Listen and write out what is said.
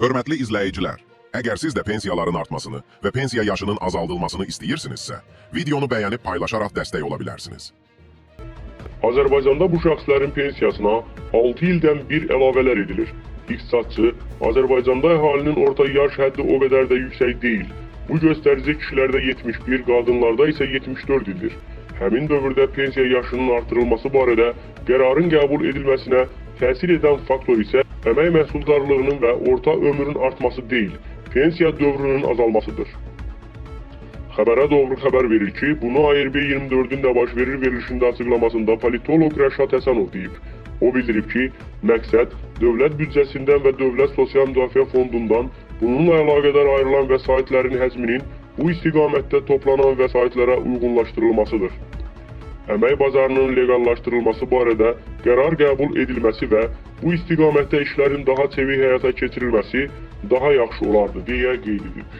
Hörmətli izləyicilər, əgər siz də pensiyaların artmasını və pensiya yaşının azaldılmasını istəyirsinizsə, videonu bəyənib paylaşaraq dəstək ola bilərsiniz. Azərbaycanda bu şəxslərin pensiyasına 6 ildən bir əlavələr edilir. İqtisadçı, Azərbaycanda əhalinin orta yaş həddi o qədər də yüksək deyil. Bu göstərici kişilərdə 71, qadınlarda isə 74 ildir. Həmin dövrdə pensiya yaşının artırılması barədə qərarın qəbul edilməsinə təsir edən faktor isə əmək məhsuldarlığının və orta ömrün artması deyil, pensiya dövrünün azalmasıdır. Xəbərə doğru xəbər verir ki, bunu ARB24-ün də baş verir verilişində açıqlamasında politoloq Rəşad Həsənov deyib. O bildirib ki, məqsəd dövlət büdcəsindən və Dövlət Sosial Müdafiə Fondundan bununla əlaqədar ayrılan vəsaitlərin həzminin bu istiqamətdə toplanan vəsaitlərə uyğunlaşdırılmasıdır. Əmək bazarının leqallaşdırılması barədə qərar qəbul edilməsi və bu istiqamətdə işlərin daha çevik həyata keçirilməsi daha yaxşı olardı, deyə qeyd edib.